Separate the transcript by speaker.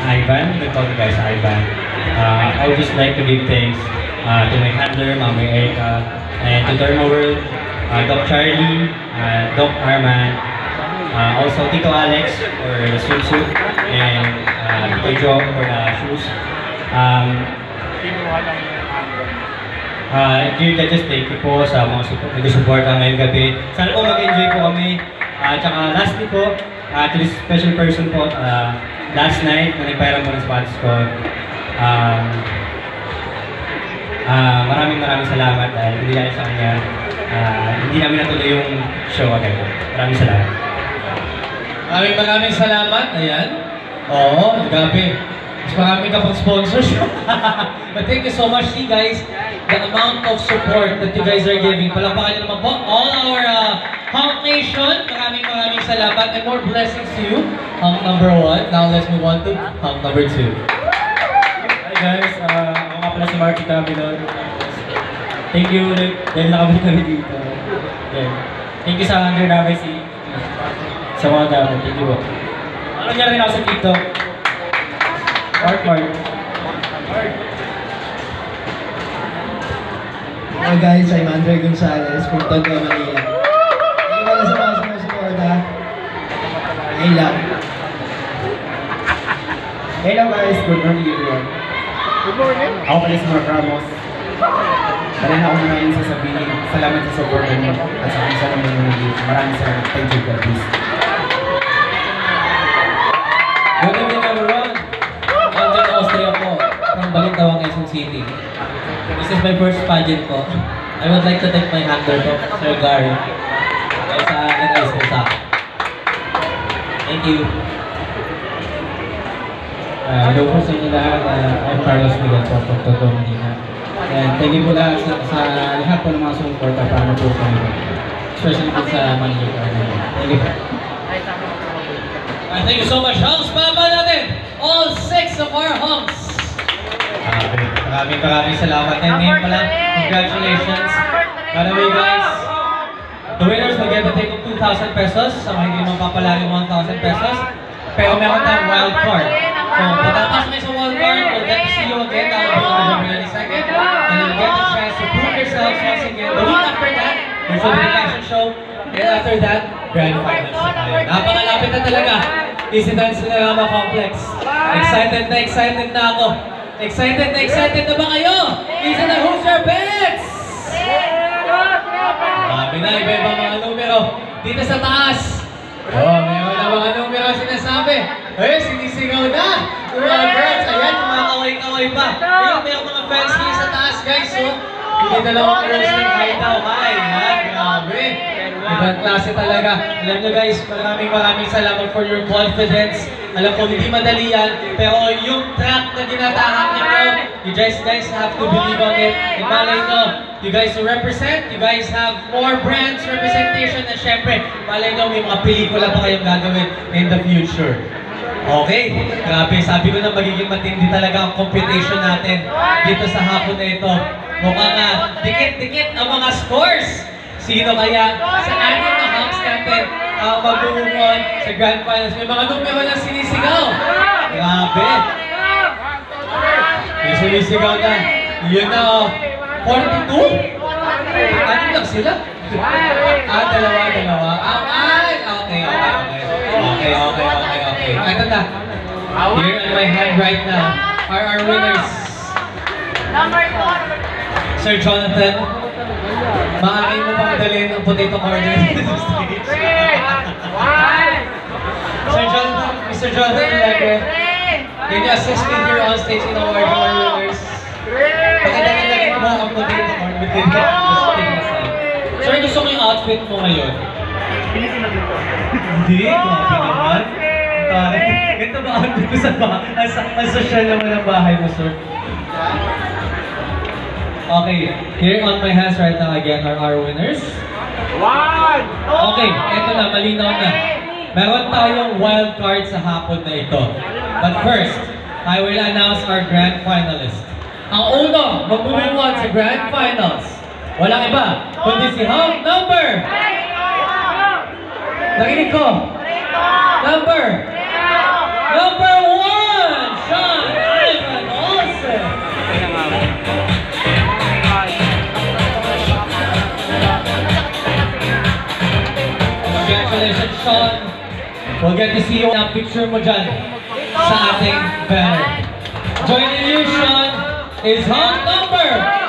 Speaker 1: Ivan. They call me guys Ivan. I would just like to give thanks to my handler, Mami Erica, and to Turnover, Doc Charlie, Doc Arman, also Tito Alex for the swimsuit, and Tito Joe for the shoes. Dear judges, thank you po sa mga nag-support ngayong gabi. Sana po mag-enjoy po kami. Tsaka lastly po, to this special person po, last night, na nagpairan po ng spots ko. Maraming salamat dahil hindi dahil sa kanya, hindi namin natuloy yung show agad po. Maraming salamat.
Speaker 2: Maraming salamat. Ayan. Oo, gabi. Mas marami ka pang sponsors. But thank you so much. See guys, the amount of support that you guys are giving. Palakpakan niyo naman po. All our Honk Nation, maraming salamat and more blessings to you. Honk number 1. Now let's move on to Honk number 2.
Speaker 1: Hi guys, ako nga pala si Marky Cabilon. Thank you ulit dahil nakabalik kami dito. Thank you sa under namin sa mga damo. Thank you po. Ano niya rin ako sa TikTok? Mark.
Speaker 3: Hello guys, I'm Andre Gonzalez from Tondo, Manila. Thank you pala sa mga sumusuporta. Hello guys, good morning everyone.
Speaker 4: Good morning.
Speaker 3: Ako pala si Mark Ramos. Maraming ako maraming sasabihin. Salamat sa support niyo at sa kung saan naman nyo. Maraming salamat. Thank you God please.
Speaker 2: Good evening everyone. Angel Austria po from Balintawak, Quezon City. This is my first pageant po. I would like to thank my handler po, Sir Gary. Dahil sa nag-ayos po sa akin. Thank you.
Speaker 1: Hello po sa inyo lahat. I'm Carlos Miguel po from Tondo, Manila. And thank you po lahat sa lahat po ng mga sumuporta para po kami. Especially po sa Manila. Thank you po.
Speaker 2: Thank you so much, Hunks. Papa natin, all 6 of our Hunks. Maraming salamat. And ngayon pala, congratulations. By the way guys, the winners will get a take of 2,000 pesos. Sa mga hindi mapapalaling 1,000 pesos. Pero meron tayong wild card. So, pagkatapos na sa wild card, we'll get to see you again. That will be on November 22nd. And you'll get the chance to prove yourselves once again. The week after that, there's a big fashion show. And after that, grand finals. Napakalapit na talaga. Easy Dance Cinerama Complex. Excited na ako. Excited na ba kayo? Easy na, who's your bets? Sabi na, iba-iba mga numero. Dito sa taas. Mayroon na mga numero sinasabi. Sinisigaw na. Yung mga girls, ayan, kumakaway-kaway pa. Ayun, mayroon mga fans dito sa taas, guys. Hindi dalawang girls ng hi daw. Hi, grabe. Ibang klase talaga. Alam nyo guys, maraming salamat for your confidence. Alam ko, hindi madali yan. Pero yung track na ginatahan ninyo, you guys have to believe on it. And malay nyo, you guys to represent, you guys have more brands representation, and syempre, malay nyo, may mga pelikula pa kayong gagawin in the future. Okay, grabe, sabi ko na magiging matindi talaga ang competition natin dito sa hapon na ito. Mukhang dikit-dikit ang mga scores. Sino kaya sa ating na Hunks natin mag-move sa Grand Finals? May mga numero na sinisigaw. Grabe. May sinisigaw na. Yun na 42? Ano lang sila? Dalawa. Okay. Ito na. Here on my hand right now are our winners.
Speaker 4: Number 4.
Speaker 2: Sir Jonathan, maaari mo pang dalhin ang potato corner dito sa stage. Mr. Jonathan Alegre, can you assist me here on stage in award our winners? Pakidalhin mo ang potato corner within the stage. Sir, gusto ko yung outfit mo ngayon. Hindi, grabe naman. Ito ba outfit ko sa bahay? Ang social naman ang bahay mo, sir. Okay, here on my hands right now again are our winners. Okay, eto na, malinaw na. Meron tayong wild card sa hapon na ito. But first, I will announce our grand finalists. Ang unang magmumuwan sa grand finals, walang iba, kundi si Honk number! Nakinig ko! Number 1! Sean. We'll get to see you na picture mo dyan sa ating banner. Joining you, Sean, is home number